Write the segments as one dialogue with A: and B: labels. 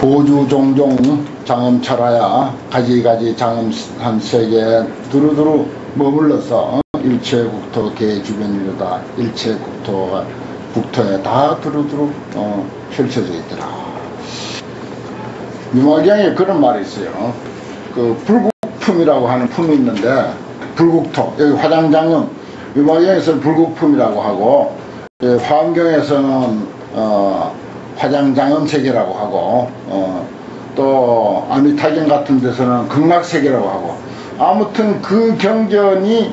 A: 보주종종 장엄철하야 가지가지 장엄한 세계에 두루두루 머물러서 일체국토 개주변이로다. 일체국토가 국토에 다 두루두루 펼쳐져 있더라. 유마경에 그런 말이 있어요. 그 불국품이라고 하는 품이 있는데, 불국토, 여기 화장장엄, 유마경에서는 불국품이라고 하고, 화엄경에서는 화장장엄세계라고 하고, 또 아미타경 같은 데서는 극락세계라고 하고, 아무튼 그 경전이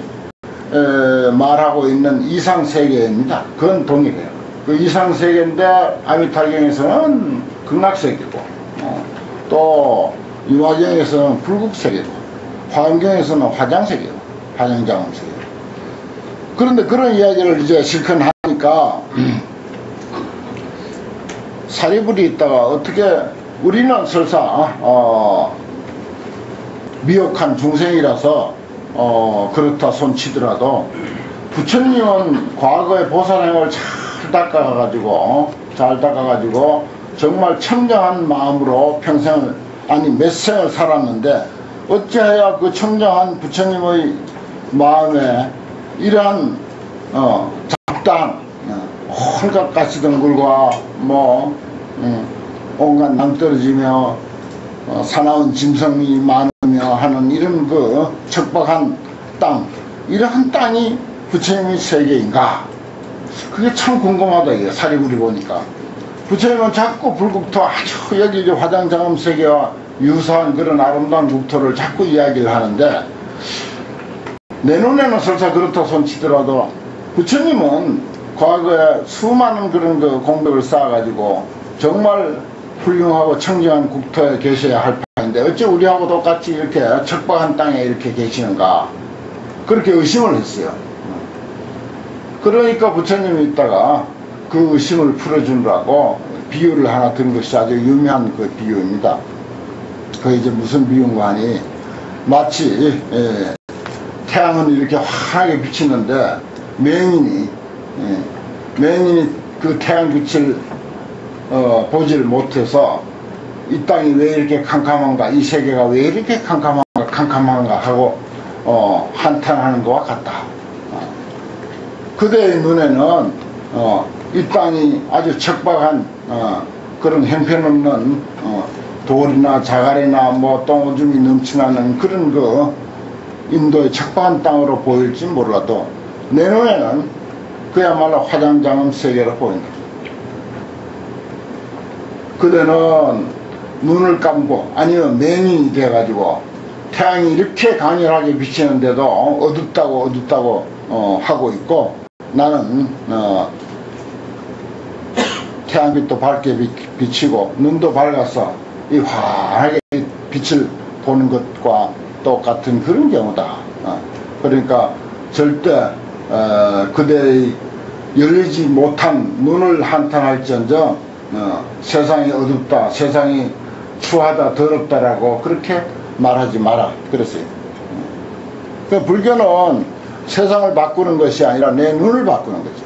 A: 말하고 있는 이상세계입니다. 그건 동일해요. 그 이상세계인데 아미타경에서는 극락세계고, 또 유화경에서는 불국세계고, 화엄경에서는 화장세계고, 화장장엄세계. 그런데 그런 이야기를 이제 실컷 하니까 사리불이 있다가 어떻게 우리는 설사 미혹한 중생이라서 그렇다 손치더라도 부처님은 과거의 보살행을 잘 닦아가지고 정말 청정한 마음으로 평생을, 아니 몇 생을 살았는데 어찌해야 그 청정한 부처님의 마음에 이러한 잡다한 온갖 가시덩굴과 온갖 낭떠러지며 사나운 짐승이 많으며 하는 이런 그 척박한 땅, 이러한 땅이 부처님의 세계인가? 그게 참 궁금하다. 이게 사리불이 보니까 부처님은 자꾸 불국토, 아주 여기 화장장엄 세계와 유사한 그런 아름다운 국토를 자꾸 이야기를 하는데, 내 눈에는 설사 그렇다 손치더라도 부처님은 과거에 수많은 그런 그 공덕을 쌓아가지고 정말 훌륭하고 청정한 국토에 계셔야 할 판인데 어째 우리하고 똑같이 이렇게 척박한 땅에 이렇게 계시는가, 그렇게 의심을 했어요. 그러니까 부처님이 있다가 그 의심을 풀어주느라고 비유를 하나 든 것이 아주 유명한 그 비유입니다. 그 이제 무슨 비유인가 하니, 마치 태양은 이렇게 환하게 비치는데 맹인이 그 태양빛을 보지를 못해서 이 땅이 왜 이렇게 캄캄한가, 이 세계가 왜 이렇게 캄캄한가 하고 한탄하는 것과 같다. 그대의 눈에는 이 땅이 아주 척박한 그런 형편없는 돌이나 자갈이나 똥오줌이 넘치나는 그런 그 인도의 척박한 땅으로 보일지 몰라도 내 눈에는 그야말로 화장장엄 세계로 보인다. 그대는 눈을 감고 아니면 맹인이 돼가지고 태양이 이렇게 강렬하게 비치는데도 어둡다고 하고 있고, 나는 태양빛도 밝게 비치고 눈도 밝아서 이 환하게 빛을 보는 것과 똑같은 그런 경우다. 그러니까 절대 그대의 열리지 못한 눈을 한탄할지언정 세상이 어둡다, 세상이 추하다, 더럽다라고 그렇게 말하지 마라 그랬어요. 불교는 세상을 바꾸는 것이 아니라 내 눈을 바꾸는 거죠.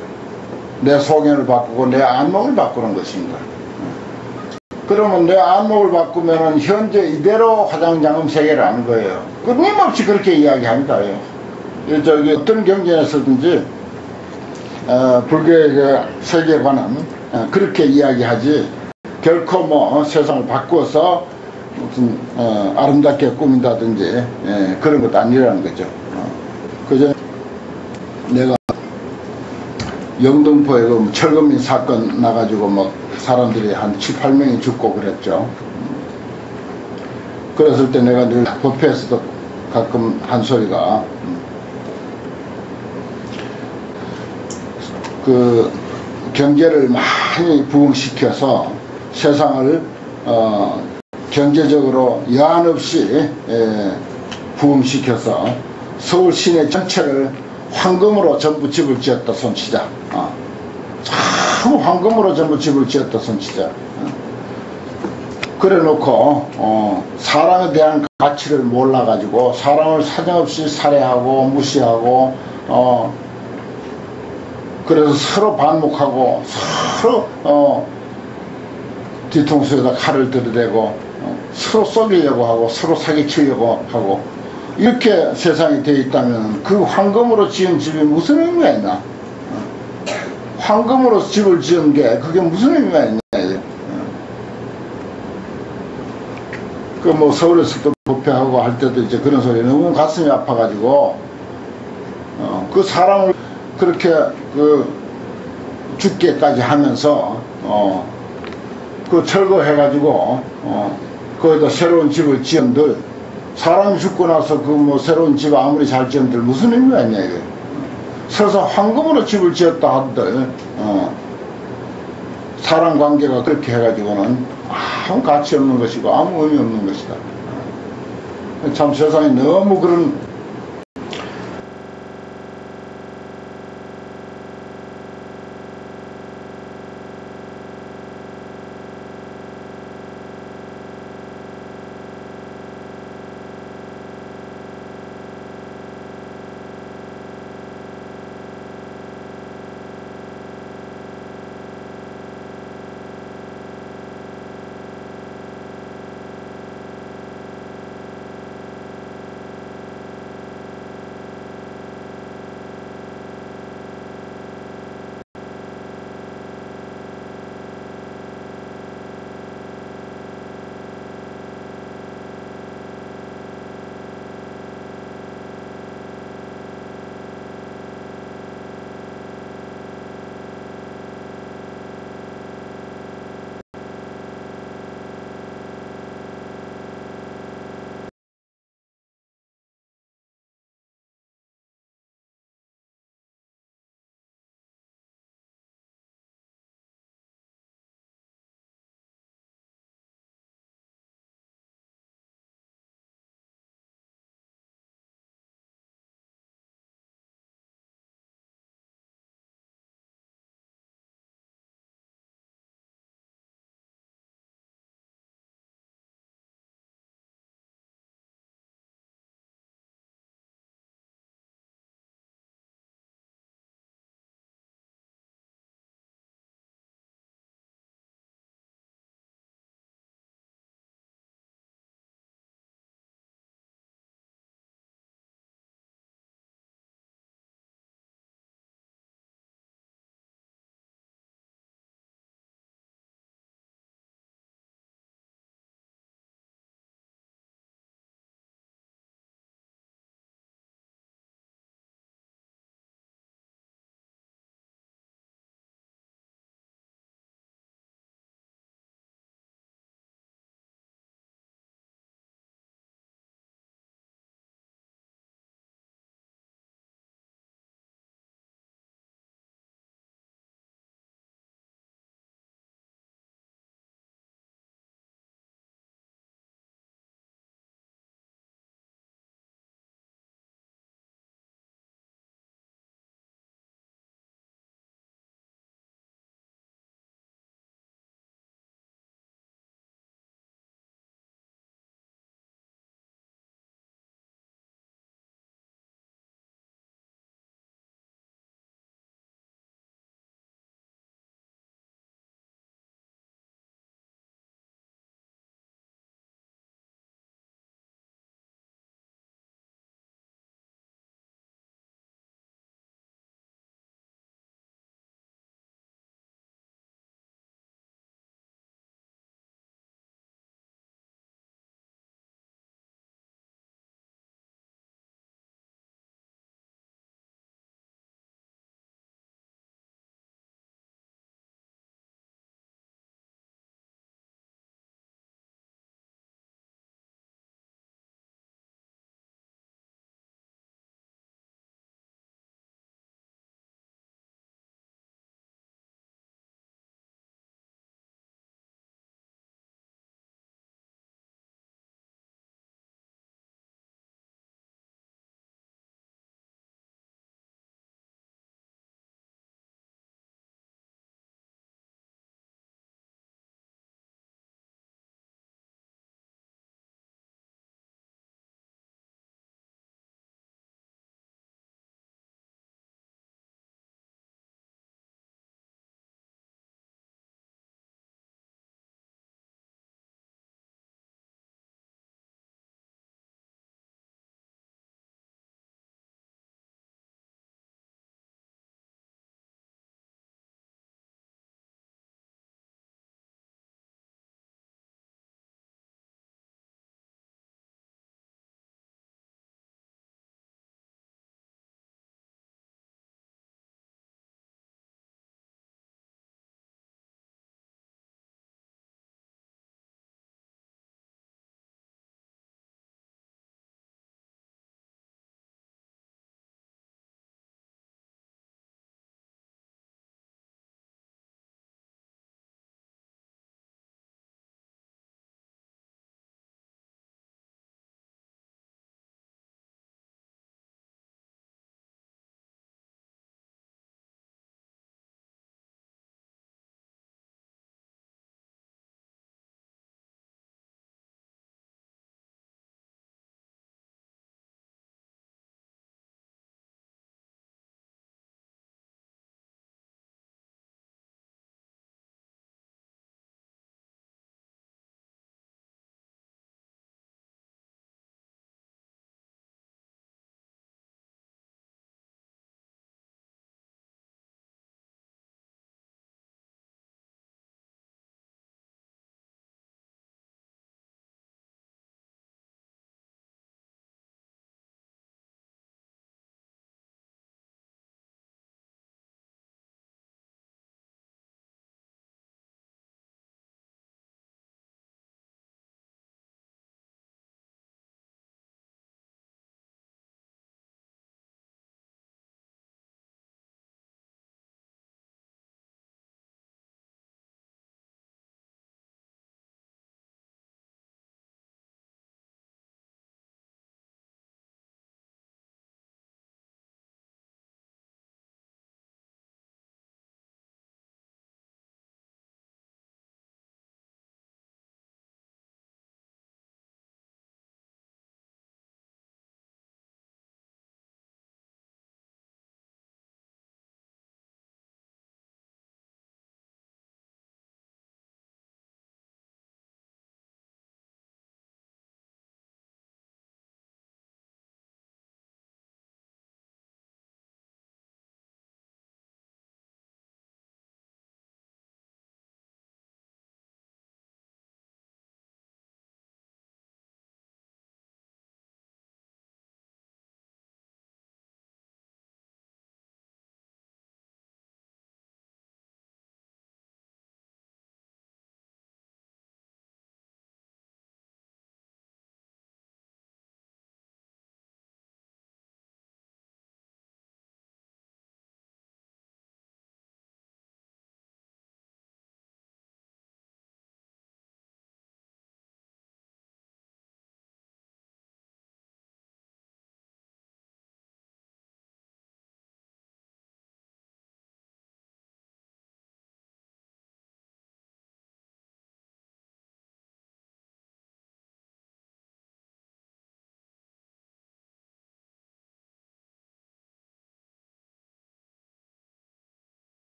A: 내 소견을 바꾸고 내 안목을 바꾸는 것입니다. 그러면 내 안목을 바꾸면 현재 이대로 화장장엄 세계라는 거예요. 끊임없이 그렇게 이야기합니다. 저기 어떤 경전에서든지 불교의 그 세계관은 그렇게 이야기하지, 결코 세상을 바꾸어서 무슨 아름답게 꾸민다든지 그런 것도 아니라는 거죠. 그저 내가 영등포에 그 철거민 사건 나가지고 사람들이 한 7, 8명이 죽고 그랬죠. 그랬을 때 내가 늘 법회에서도 가끔 한 소리가, 그 경제를 많이 부흥시켜서 세상을 경제적으로 여한 없이 부흥시켜서 서울 시내 전체를 황금으로 전부 집을 지었다 손치자. 참 황금으로 전부 집을 지었다 손치자. 그래 놓고 사랑에 대한 가치를 몰라가지고 사람을 사정없이 살해하고 무시하고 그래서 서로 반목하고 서로 뒤통수에다 칼을 들이대고 서로 쏘기려고 하고 서로 사기치려고 하고 이렇게 세상이 되어 있다면 그 황금으로 지은 집이 무슨 의미가 있나? 황금으로 집을 지은 게 그게 무슨 의미가 있냐? 그 뭐 서울에서도 부패하고 할 때도 이제 그런 소리 너무 가슴이 아파가지고 그 사람을 그렇게 그 죽게까지 하면서 그 철거해가지고 거기다 새로운 집을 지은들 사람이 죽고 나서 그 뭐 새로운 집 아무리 잘 지은들 무슨 의미가 있냐 이게. 서서 황금으로 집을 지었다 한들 사람 관계가 그렇게 해가지고는 아무 가치 없는 것이고 아무 의미 없는 것이다. 참 세상에 너무 그런